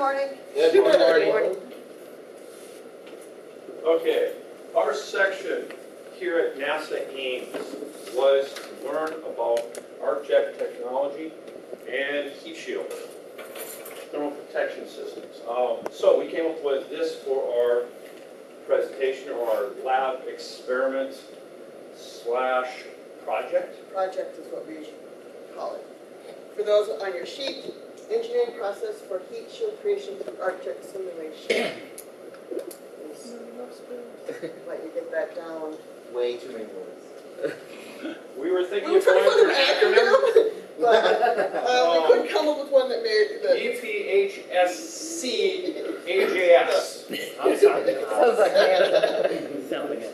morning. Good morning. Okay, our section here at NASA Ames was to learn about arc-jet technology and heat shields, thermal protection systems. So we came up with this for our presentation, or our lab experiment slash project. Project is what we call it. For those on your sheet, engineering process for heat shield creation through arc-jet simulation. Let you get that down. Way too many words. We were thinking We were of trying to going find for an an acronym. acronym, but we couldn't come up with one that made that. EPHSC AJS. I'm sorry. Sounds like Sounds like it.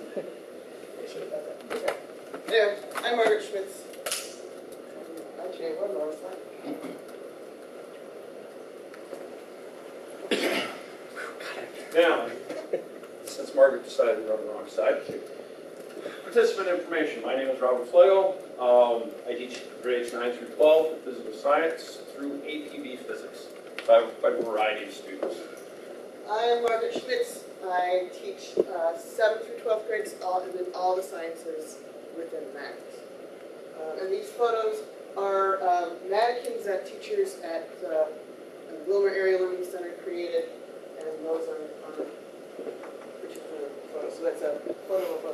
Yeah, I'm Margaret Schmitz. Actually, one more slide. Now, since Margaret decided we're on the wrong side, participant information. My name is Robert Flegel. I teach grades 9 through 12 in physical science through APB physics. So I have quite a variety of students. I am Margaret Schmitz. I teach 7th through 12th grades and then all the sciences within that. And these photos are mannequins that teachers at the Willmar Area Learning Center created, and those are particular photos. So that's a photo.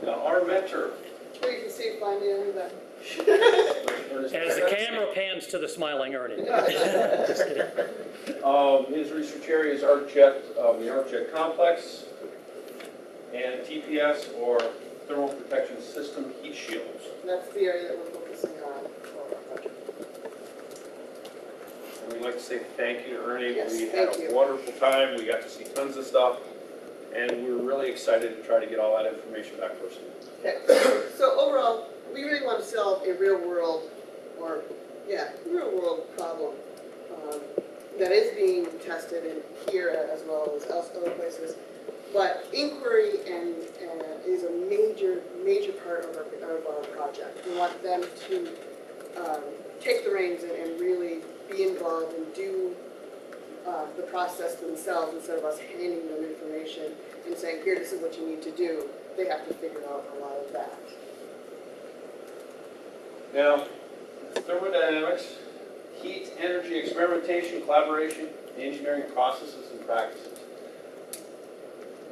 Now, our mentor. Here you can see finally under that. As the camera pans to the smiling Ernie. Just kidding. His research area is arc-jet, the arc-jet complex, and TPS, or thermal protection system heat shields. That's the area that we're focusing on for our project. And we'd like to say thank you to Ernie. Yes, we thank had a you. wonderful time. We got to see tons of stuff, and we were really excited to try to get all that information back to our students. Okay. So overall, we really want to solve a real world problem that is being tested in here as well as other places. But inquiry is a major part of our project. We want them to take the reins and really be involved and do the process themselves instead of us handing them information and saying, here, this is what you need to do. They have to figure out a lot of that. Now, thermodynamics, heat, energy, experimentation, collaboration, engineering processes and practices.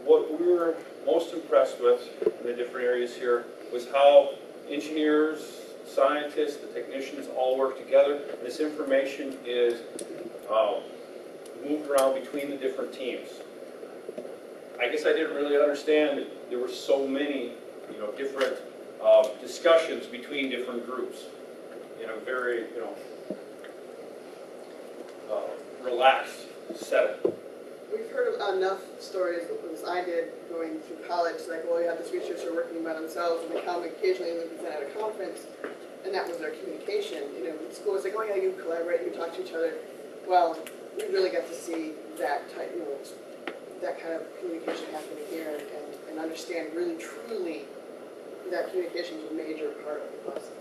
What we were most impressed with in the different areas here was how engineers, scientists, the technicians all work together. This information is moved around between the different teams. I guess I didn't really understand that there were so many, different discussions between different groups in a very, relaxed setting. We've heard of enough stories, as I did going through college, like, well, you have this researcher working by themselves, and they come occasionally and they present at a conference, and that was their communication. In school, it's like, oh yeah, you collaborate, you talk to each other. Well, we really got to see that type, that kind of communication happening here, and understand really, truly, that communication is a major part of the process.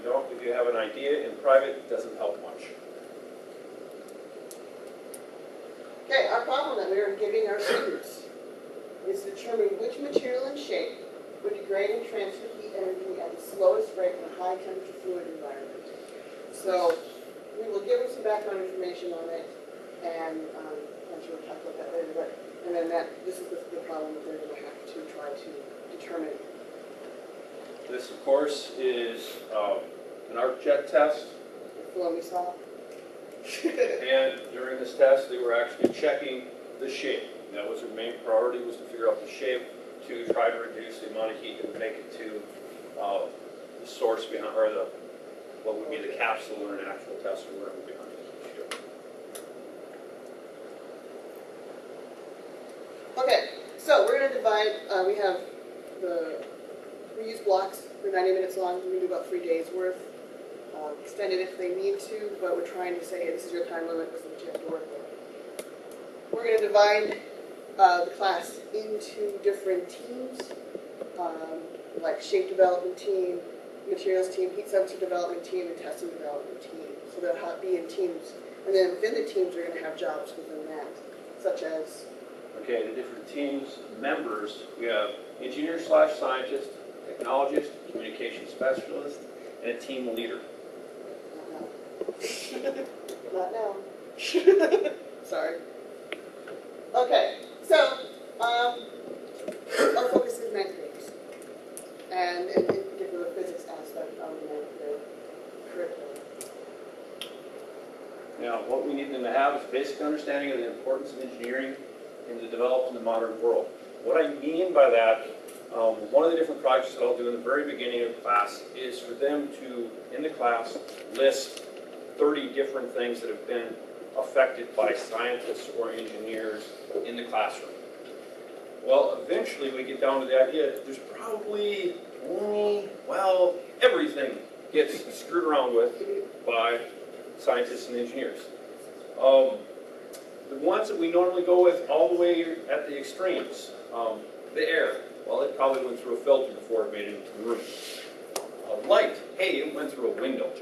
If you have an idea in private, it doesn't help much. Okay, our problem that we are giving our students is to determine which material and shape would degrade and transfer heat energy at the slowest rate in a high temperature fluid environment. So we will give them some background information on it, and I'm sure we'll talk about that later, and then this is the problem that they're going to have to try to determine. This, of course, is an arc-jet test. The one we saw. And during this test, they were actually checking the shape. That was their main priority, was to figure out the shape to try to reduce the amount of heat that would make it to the source behind, or what would be the capsule or an actual test or whatever behind the shield. Okay, so we're going to divide, we use blocks, they're 90 minutes long, we do about 3 days worth. Extend it if they need to, but we're trying to say, hey, this is your time limit, this is what you have to work with. We're going to divide the class into different teams, like shape development team, materials team, heat sensor development team, and testing development teams. So they'll be in teams. And then within the teams, they're going to have jobs within that, such as, Okay, the different teams, members, we have engineer/scientist, technologist, communication specialist, and a team leader. not now. Sorry. Okay, so our focus is ninth graders, and in particular the physics aspect of the ninth grade curriculum. Now, what we need them to have is a basic understanding of the importance of engineering in the developed in the modern world. What I mean by that, one of the different projects that I'll do in the very beginning of class is for them to, in the class, list 30 different things that have been affected by scientists or engineers in the classroom. Well, eventually we get down to the idea that there's probably only, well, everything gets screwed around with by scientists and engineers. The ones that we normally go with all the way at the extremes, the air, well, it probably went through a filter before it made it into the room. Light, hey, it went through a window.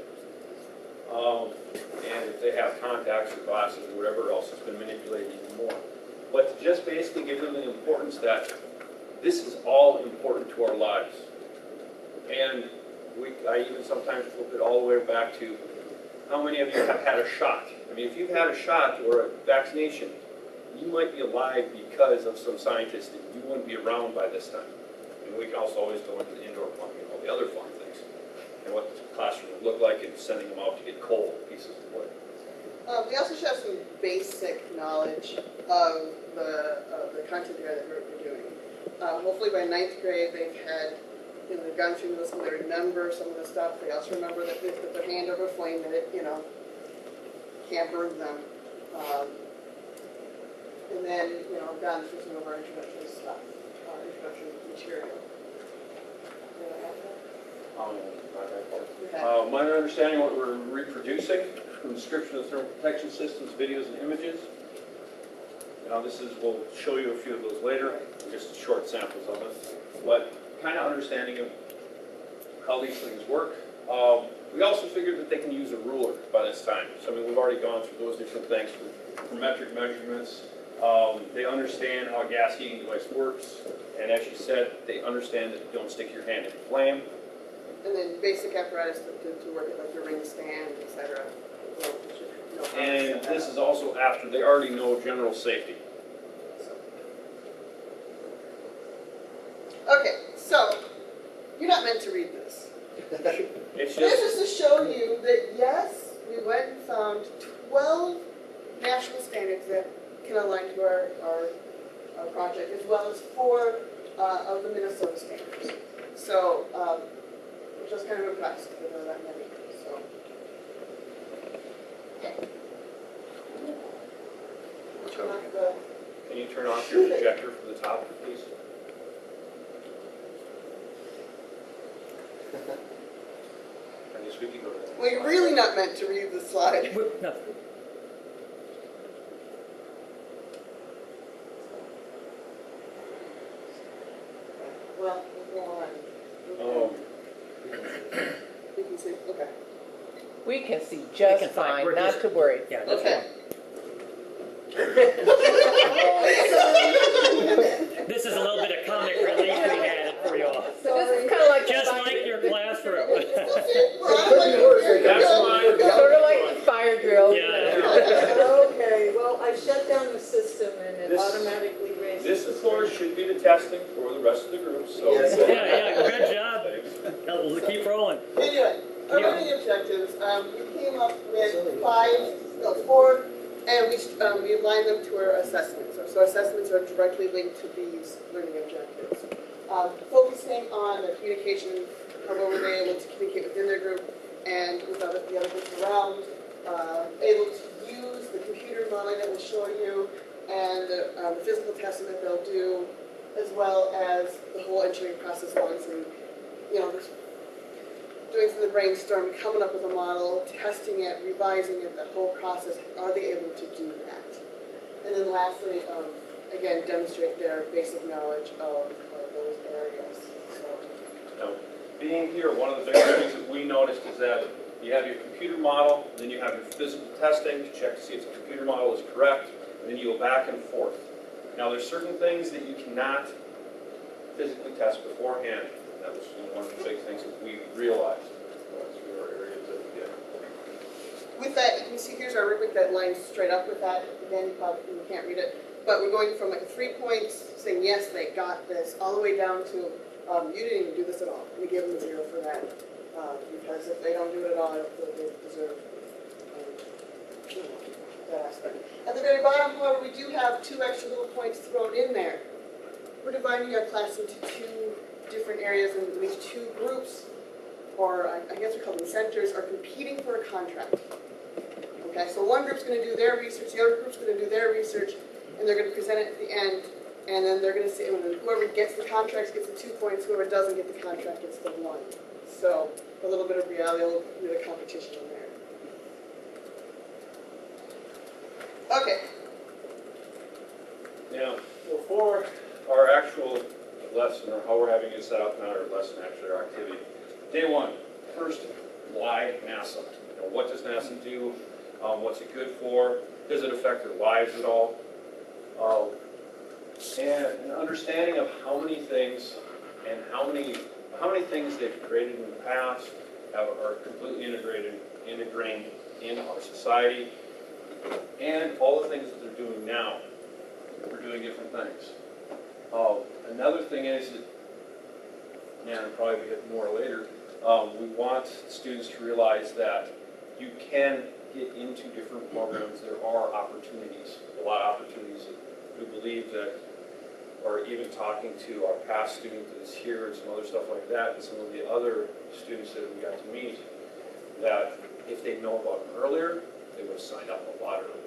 And if they have contacts or glasses or whatever else, it's been manipulated even more. But to just basically give them the importance that this is all important to our lives. And I even sometimes flip it all the way back to how many of you have had a shot? I mean, if you've had a shot or a vaccination, you might be alive because of some scientists that you wouldn't be around by this time. And we can also always go into the indoor plumbing and all the other fun things. And what the classroom would look like and sending them out to get cold pieces of wood. We also should have some basic knowledge of the content area that we're doing. Hopefully by ninth grade they've had, they've gone through this and they remember some of the stuff. They also remember that they put their hand over a flame and it, can't burn them. And then, gone through some of our introductory stuff, introductory material. My understanding of what we're reproducing, from description of thermal protection systems, videos, and images. Now we'll show you a few of those later, just short samples of it. But kind of understanding of how these things work. We also figured that they can use a ruler by this time. So I mean, we've already gone through those different things for metric measurements. They understand how a gas heating device works. And as you said, they understand that you don't stick your hand in the flame. And then basic apparatus to work it, like the ring stand, etc. And this is also after they already know general safety. Okay, so you're not meant to read this. It's This just, is to show you that yes, we went and found 12 national standards that can align to our project, as well as 4 of the Minnesota standards. So, we're just kind of impressed that there are that many. So, okay. can you turn off your projector from the top, please? I guess we can go to that. Well, you're really not meant to read the slide. No. Well, we'll go on. You can see, okay. We can see just fine, We're not just- to worry. Yeah, that's Okay. fine. This is a little bit of comic relief we had for you all. So this is kind of like Just like your classroom. That's fine. sort of like the fire drill. Yeah. Okay, well, I shut down the system and it This- automatically raises. This, of course, should be the testing for the rest of the group, so. Yes. Yeah, good job. We'll keep rolling. Anyway, our learning objectives, we came up with 4, and we aligned them to our assessments. So assessments are directly linked to these learning objectives. Focusing on the communication, how well were they able to communicate within their group and with the other groups around, able to use the computer modeling that we'll show you, and the physical testing that they'll do, as well as the whole engineering process once, and just doing some of the brainstorm, coming up with a model, testing it, revising it, that whole process. Are they able to do that? And then lastly, again, demonstrate their basic knowledge of those areas. So, Now, being here, one of the big things that we noticed is that You have your computer model, then you have your physical testing to check to see if the computer model is correct, and then you go back and forth. Now, there's certain things that you cannot physically test beforehand. That was one of the big things that we realized. Those were our areas that we did. With that, you can see here's our rubric that lines straight up with that. Again, you probably can't read it. But we're going from like 3 points, saying yes, they got this, all the way down to you didn't even do this at all. We give them a 0 for that. Because if they don't do it at all, I don't feel like they deserve that aspect. At the very bottom, however, we do have 2 extra little points thrown in there. We're dividing our class into 2 different areas, and these 2 groups, or I guess we call them centers, are competing for a contract. Okay, so one group's going to do their research, the other group's going to do their research, and they're going to present it at the end, and then they're going to say, whoever gets the contract gets the 2 points, whoever doesn't get the contract gets the 1. So a little bit of reality, a little bit of competition in there. Okay. Now, before our actual lesson, or how we're having it set up, not our lesson, actually our activity. Day 1, first, why NASA? What does NASA do? What's it good for? Does it affect their lives at all? And an understanding of how many things and how many things they've created in the past are completely ingrained in our society, and all the things that they're doing now. We're doing different things. Another thing is that, and I'll probably get more later, we want students to realize that you can get into different programs. There are opportunities, a lot of opportunities that we believe that, or even talking to our past student that is here and some other stuff like that, and some of the other students that we got to meet, that if they'd known about them earlier, they would have signed up a lot earlier.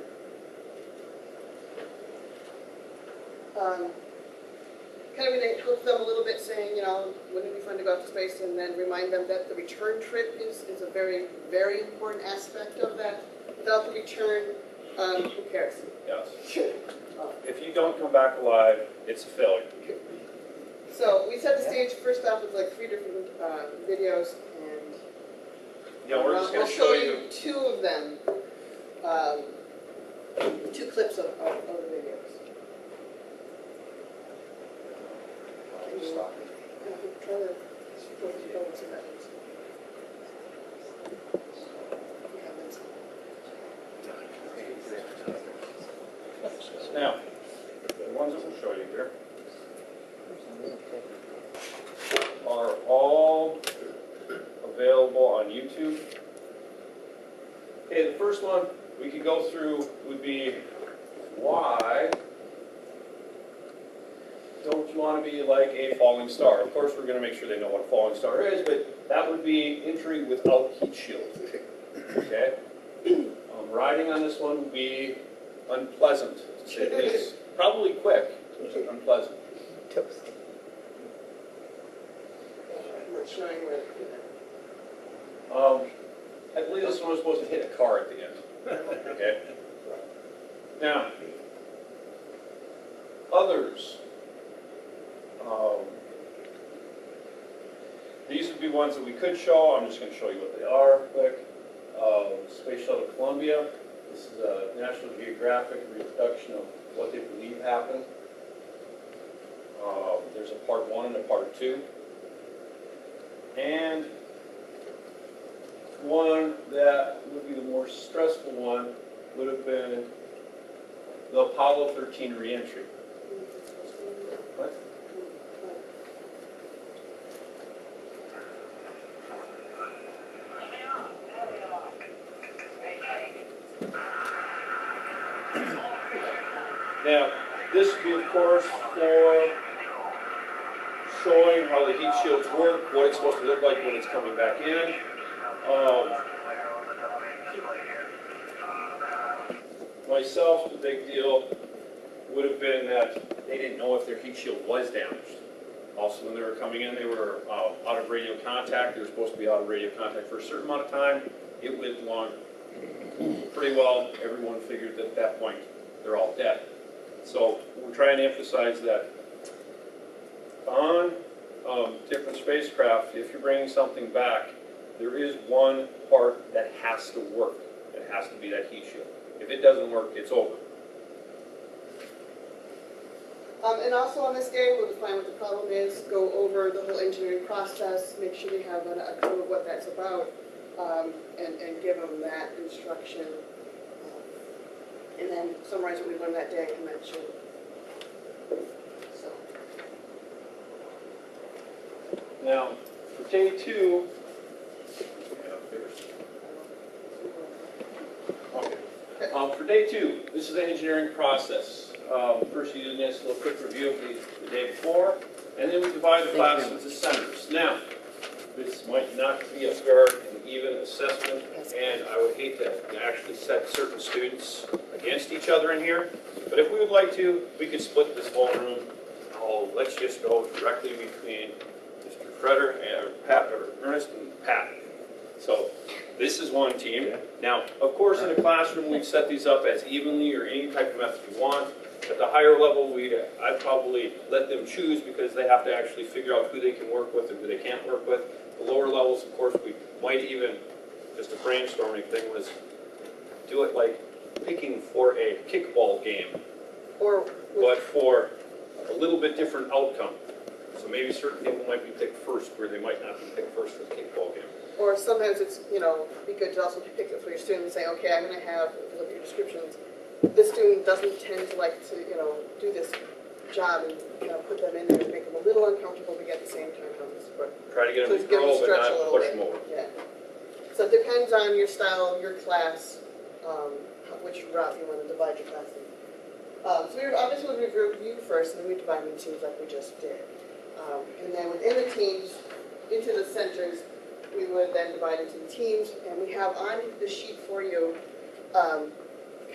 Kind of going to help them a little bit, saying, wouldn't it be fun to go out to space, and then remind them that the return trip is a very, very important aspect of that. Without the return, who cares? Yes. If you don't come back alive, it's a failure. So we set the stage first off with like 3 different videos, and We're just going we'll to show you. 2 of them, 2 clips of the videos. Stop. Try to focus on that. Now, the ones that we'll show you here are all available on YouTube. Okay, the first one we could go through would be, why don't you want to be like a falling star? Of course, we're going to make sure they know what a falling star is, but that would be entry without heat shield. Okay? Riding on this one would be unpleasant, to say the least. Probably quick, but unpleasant. Toast. I'm not showing where. I believe this one was supposed to hit a car at the end. Okay? Now, others. These would be ones that we could show. I'm just going to show you what they are quick. Space Shuttle Columbia. This is a National Geographic reproduction of what they believe happened. There's a part 1 and a part 2. And one that would be the more stressful one would have been the Apollo 13 reentry. What? Now, this would be, of course, for showing how the heat shields work, what it's supposed to look like when it's coming back in. Myself, the big deal would have been that they didn't know if their heat shield was damaged. Also, when they were coming in, they were out of radio contact. They were supposed to be out of radio contact for a certain amount of time. It went longer. Pretty well, everyone figured that at that point, they're all dead. So we're trying to emphasize that on different spacecraft, if you're bringing something back, there is one part that has to work. It has to be that heat shield. If it doesn't work, it's over. And also on this day, we'll define what the problem is, go over the whole engineering process, make sure they have a clue of what that's about, and give them that instruction. And then summarize what we learned that day and mention. So. Now, for day 2, for day 2, this is the engineering process. First, you do this little quick review of the day before, and then we divide the class into centers. Now, this might not be a fair and even assessment, and I would hate to actually set certain students against each other in here, but if we would like to, we could split this whole room. Oh, let's just go directly between Mr. Freder and Pat, or Ernest and Pat. So this is one team. Now, of course, in a classroom, we've set these up as evenly or any type of method you want. At the higher level, I'd probably let them choose because they have to actually figure out who they can work with and who they can't work with. The lower levels, of course, we might even, just a brainstorming thing, was do it like picking for a kickball game, Or but for a little bit different outcome. So maybe certain people might be picked first where they might not be picked first for the kickball game. Or sometimes it's, be good to also pick it for your student and say, okay, I'm going to have, if you look at your descriptions, this student doesn't tend to like to, do this job and, put them in there and make them a little uncomfortable, but at the same time help them support. Try to get So them to give them grow, but stretch a not little push bit. them over. Yeah. So it depends on your style, your class, which route you want to divide your class in. So we would obviously review first, and then we divide them into teams like we just did. And then within the teams, into the centers, we would then divide into the teams, and we have on the sheet for you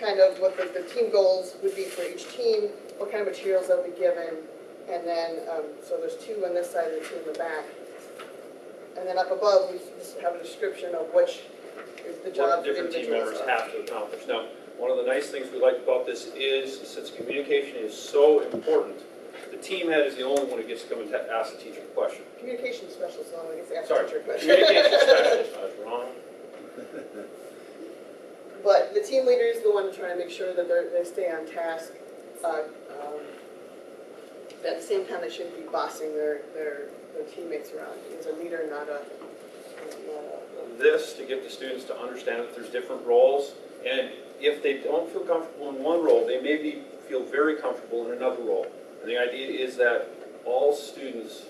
kind of what the team goals would be for each team, what kind of materials they'll be given, and then, so there's 2 on this side and 2 in the back. And then up above, we just have a description of which is the job What different team members are. have to accomplish. Now, one of the nice things we like about this is, since communication is so important, the team head is the only one who gets to come and ask the teacher a question. Communication specialist, so I guess ask Sorry, teacher a question. communication specialist, I was wrong. But the team leader is the one to try to make sure that they stay on task. At the same time, they shouldn't be bossing their teammates around. He's a leader, not a. This to get the students to understand that there's different roles, and if they don't feel comfortable in one role, they maybe feel very comfortable in another role. And the idea is that all students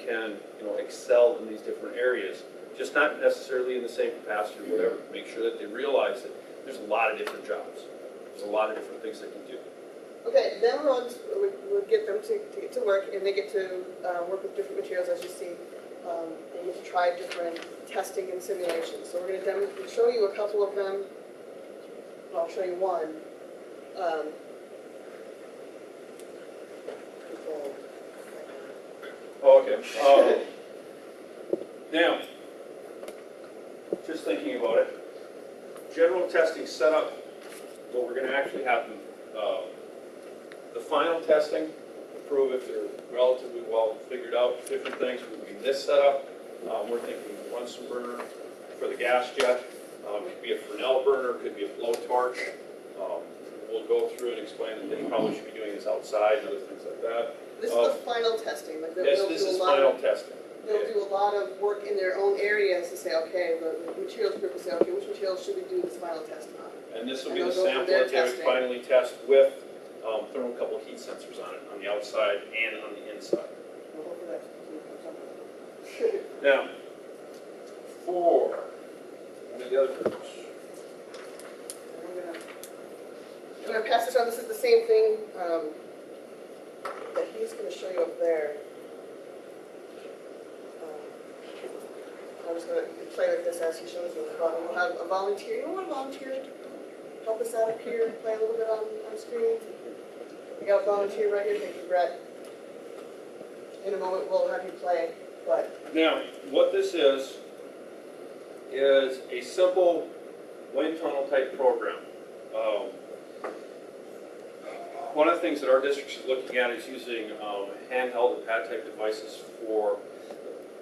can, excel in these different areas, just not necessarily in the same capacity or whatever. Make sure that they realize that there's a lot of different jobs. There's a lot of different things they can do. Okay, then we'll get them to get to work, and they get to work with different materials, as you see. They get to try different testing and simulations. So we're going to show you a couple of them. I'll show you one. Okay. Now, just thinking about it, general testing setup, what we're going to actually have the final testing to prove if they're relatively well figured out, different things would be this setup. We're thinking Bunsen burner for the gas jet. Could be a Fresnel burner, could be a blowtorch. We'll go through and explain that they probably should be doing this outside and other things like that. This is the final testing. Like Yes, this is final testing. They'll do a lot of work in their own areas to say, okay, the materials group will say, okay, which materials should we do this final test on? And this will And be the they'll go sample through their that they would testing. finally test with thermocouple heat sensors on it, on the outside and on the inside. Well, hopefully that's- Now, for one of the other groups. I'm going to pass this on. This is the same thing that he's going to show you up there. I'm just going to play with this as he shows you. We'll have a volunteer. You want to volunteer? Help us out up here, play a little bit on screen. We got a volunteer right here. Thank you, Brett. In a moment, we'll have you play. But Now, what this is a simple wind tunnel type program. One of the things that our district is looking at is using handheld and pad type devices for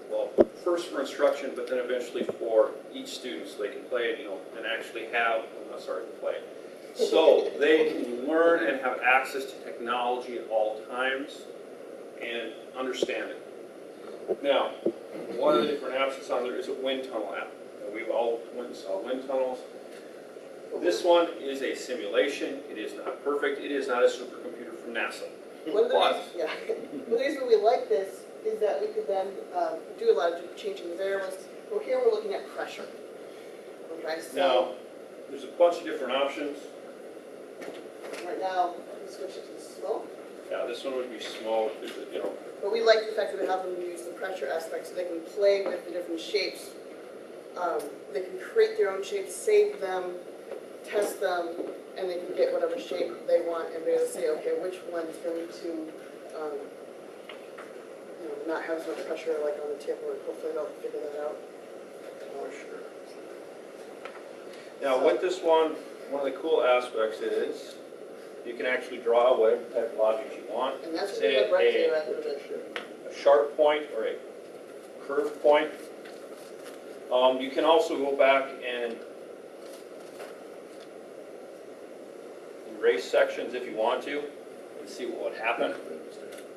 well, first for instruction, but then eventually for each student, so they can play it, and actually have, play. So they can learn and have access to technology at all times and understand it. Now, one of the different apps that's on there is a wind tunnel app. And we've all went and saw wind tunnels. This one is a simulation. It is not perfect. It is not a supercomputer from NASA. One of the But- reasons, yeah, one of the reasons we like this is that we could then do a lot of changing the variables. Well, here we're looking at pressure. Okay, so Now, there's a bunch of different options. right now, we switch it to slow. Yeah, this one would be small, But we like the fact that we have them use the pressure aspect so they can play with the different shapes. They can create their own shapes, save them, test them, and they can get whatever shape they want and be able to say, okay, which one's going to not have as much pressure like on the tip, or hopefully they'll figure that out. for sure. Now, with this one of the cool aspects is you can actually draw whatever type of object you want. And that's what Say we have right here a- at the a sharp point or a curved point. You can also go back and erase sections if you want to and see what would happen.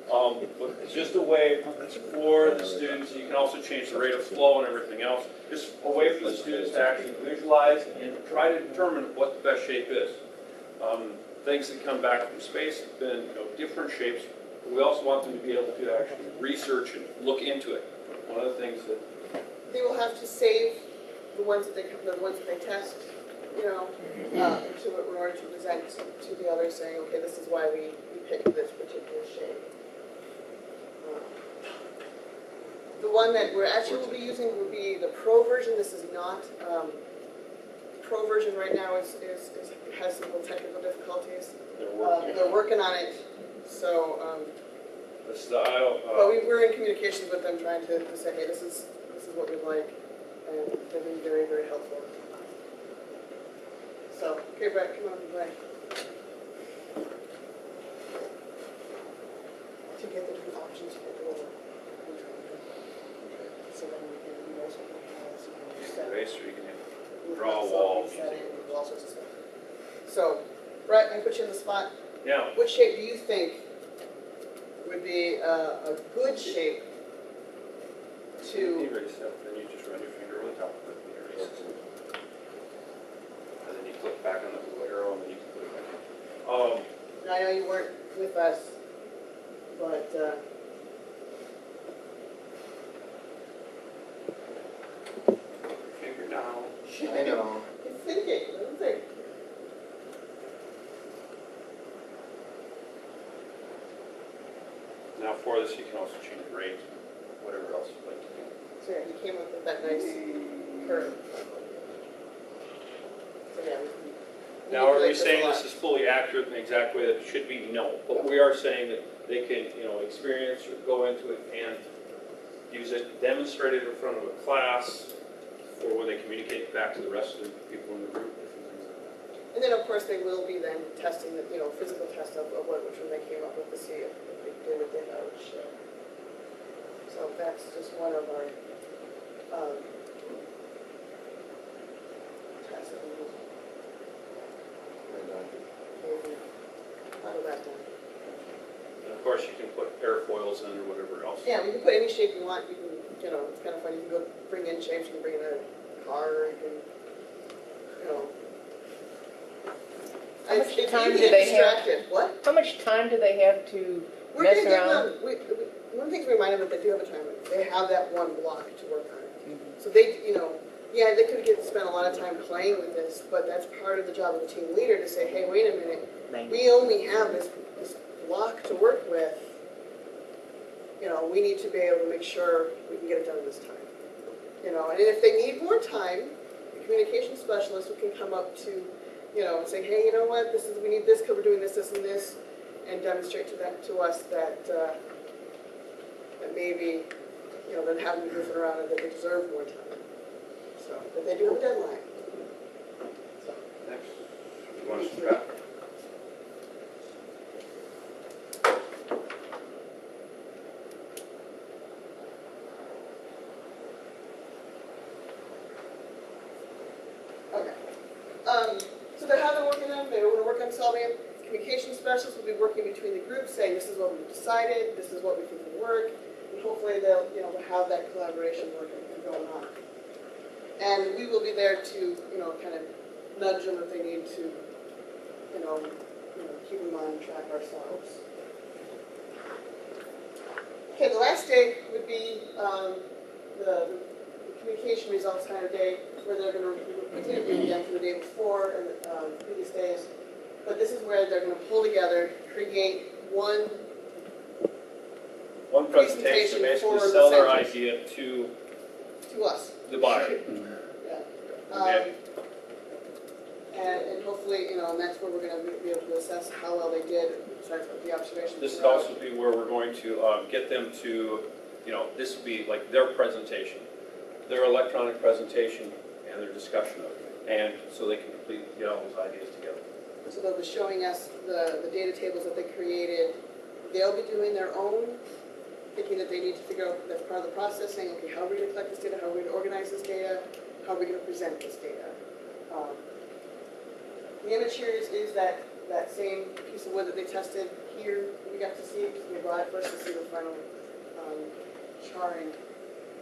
But it's just a way for the students, you can also change the rate of flow and everything else, just a way for the students to actually visualize and try to determine what the best shape is. Things that come back from space have been different shapes, but we also want them to be able to actually research and look into it. One of the things that They will have to save the ones that they test, in order to present to the others, saying, okay, this is why we picked this particular shape. The one that we're actually will be using will be the Pro version. This is not, Pro version right now has some technical difficulties. they're working on. They're working on it, so, The style, but we're in communications with them, trying to say, hey, this is what we like, and they've been very, very helpful. So, okay, Brett, come on and play. To get the different options for the role. So then we can erase what we have, so we can set it. eraser, you can We draw have a wall. something set in, we do all sorts of stuff. So, Brett, I put you in the spot. Now, What shape do you think would be a good shape to, erase that, then you just run your finger over the top of it, and erase it. And then you click back on the blue arrow, and then you can put it back in. I know you weren't with us, but, Finger down. I know. it's thinking, let him think. Now for this, you can also change the rate, whatever else you'd like to do. So yeah, he came up with that nice curve. So yeah, we can. Now, are we manipulate saying a this lot. is fully accurate in the exact way that it should be? No. But we are saying that they can, experience or go into it and use it, demonstrate it in front of a class, or when they communicate back to the rest of the people in the group, different things like that. And then, of course, they will be then testing the, physical test of which one they came up with to see if they did what they thought it would show. So that's just one of our, tests that we use. How did that done? And of course, you can put airfoils in or whatever else. Yeah, we can put any shape you want. You can, it's kind of fun. You can go bring in shapes. You can bring in a car. You can, How much If time you do get they have? distracted, what? How much time do they have to We're mess gonna give around? them, one of the things we remind them that they do have a time limit. They have that one block to work on. Mm-hmm. So they, yeah, they could spend a lot of time playing with this, but that's part of the job of the team leader to say, hey, wait a minute, we only have this block to work with. We need to be able to make sure we can get it done in this time. And if they need more time, the communication specialist can come up to, and say, hey, you know what, we need this because we're doing this, this, and this, and demonstrate to us that that maybe, they're having to move it around and that they deserve more time. So, but they do have a deadline. So, Next, you want to scrap? So how they're working on, they want to work on solving it. Communication specialists will be working between the groups, saying this is what we've decided, this is what we think will work, and hopefully they'll have that collaboration working and going on. And we will be there to kind of nudge them if they need to keep them on track ourselves. Okay, the last day would be the communication results kind of day, where they're going to continue again from the day before and the previous days. But this is where they're going to pull together, create one presentation, basically for the sell their centers. idea to us. the buyer. Yeah. And hopefully, and that's where we're going to be able to assess how well they did, besides the observations. This would also be where we're going to get them to, this would be like their presentation, their electronic presentation and their discussion of it. And so they can completely get all those ideas together. So they'll be showing us the data tables that they created. They'll be doing their own, thinking that they need to figure out, that's part of the processing, okay, how are we going to collect this data, how are we going to organize this data, how are we going to present this data. The image here is that same piece of wood that they tested here. We got to see, because we brought it first to see the final charring,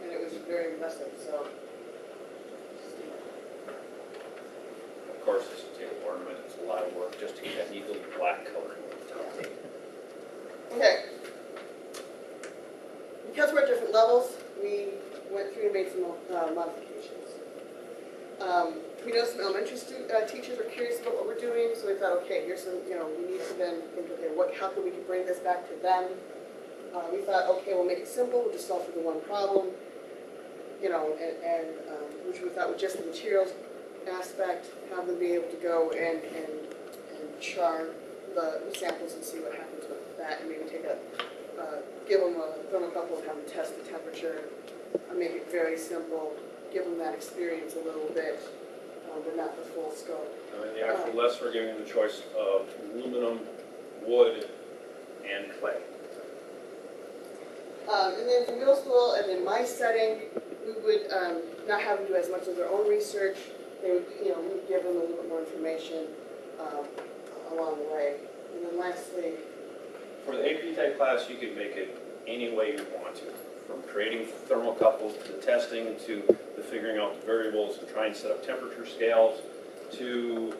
and it was very impressive. So, Of course, this will take ornament. It's a lot of work just to get that neat little black color. okay. Because we're at different levels, we went through and made some modifications. We know some elementary teachers were curious about what we're doing, so we thought, okay, here's some, we need to then think, okay, how can we bring this back to them? We thought, okay, we'll make it simple, we'll just solve for the one problem, and which we thought was just the materials aspect, have them be able to go and char the samples and see what happens with that, and maybe give them a thermocouple and have them test the temperature, and make it very simple, give them that experience a little bit, but not the full scope. In the actual lesson, we're giving them the choice of aluminum, wood, and clay. And then for middle school, and in my setting, we would not have them do as much of their own research. They would, we would give them a little bit more information along the way. And then lastly, For the AP type class, you can make it any way you want to, from creating thermocouples to the testing to the figuring out the variables and trying to set up temperature scales to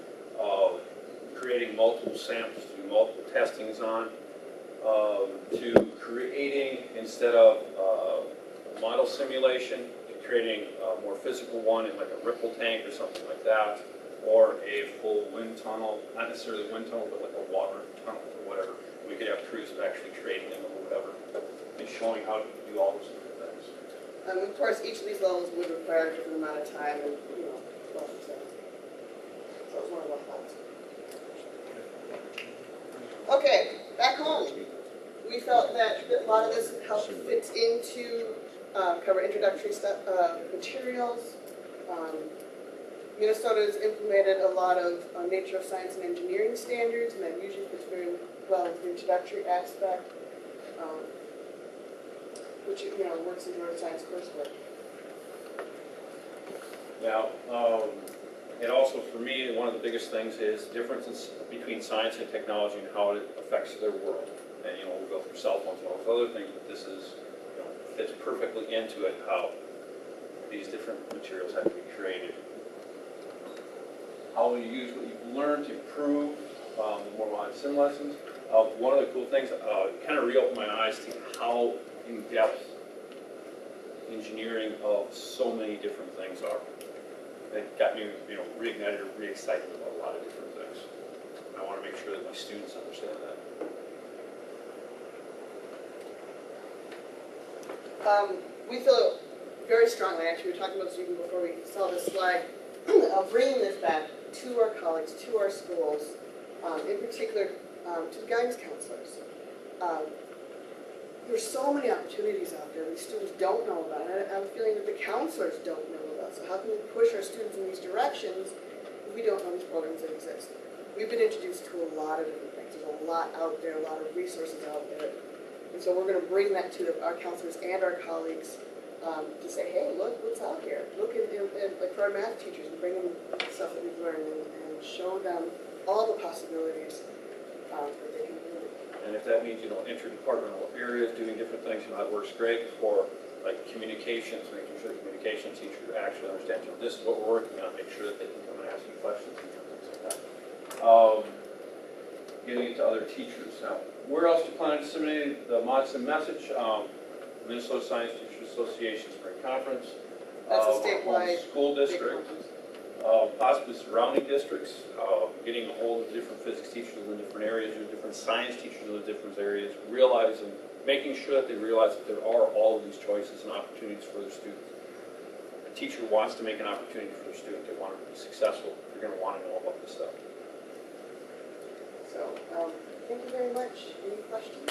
creating multiple samples to do multiple testings on, to creating, instead of model simulation, to creating a more physical one in like a ripple tank or something like that, or a full wind tunnel, not necessarily a wind tunnel, but like a water tunnel or whatever. We could have crews actually creating them or whatever, and showing how to do all those different things. of course, each of these levels would require a different amount of time and, 12%. So it was one of our thoughts. Okay, back home. We felt that a lot of this help fits into cover introductory materials. Minnesota has implemented a lot of nature of science and engineering standards, and that usually fits very well with the introductory aspect, which works into our science coursework. Now, and also for me, one of the biggest things is differences between science and technology and how it affects their world. And we'll go through cell phones and all those other things, but this is, fits perfectly into it, how these different materials have to be created. How will you use what you've learned to improve the more modern sim lessons? One of the cool things, kind of reopened my eyes to how in-depth engineering of so many different things are. It got me, reignited or re-excited about a lot of different things. I want to make sure that my students understand that. We feel very strongly, actually, we were talking about this even before we saw this slide, of bringing this back to our colleagues, to our schools, in particular to the guidance counselors. There's so many opportunities out there that students don't know about, and I have a feeling that the counselors don't know about. So how can we push our students in these directions if we don't know these programs that exist? We've been introduced to a lot of different things. There's a lot out there, a lot of resources out there. And so we're going to bring that to our counselors and our colleagues to say, hey, look what's out here. Look at like for our math teachers, and bring them stuff that we've learned and show them all the possibilities that they can do. And if that means, interdepartmental areas, doing different things, that works great for like communications, making sure the communication teacher actually understands, this is what we're working on, make sure that they can come and ask you questions and things like that. Getting it to other teachers. Now, where else do you plan on disseminating the Modson message? Minnesota Science Teachers Association Spring Conference. That's a our home statewide school big district. conference. Possibly surrounding districts, getting a hold of different physics teachers in different areas, or different science teachers in the different areas, realizing, making sure that they realize that there are all of these choices and opportunities for their students. A teacher wants to make an opportunity for their student. They want to be successful. They're going to want to know about this stuff. So, thank you very much. Any questions?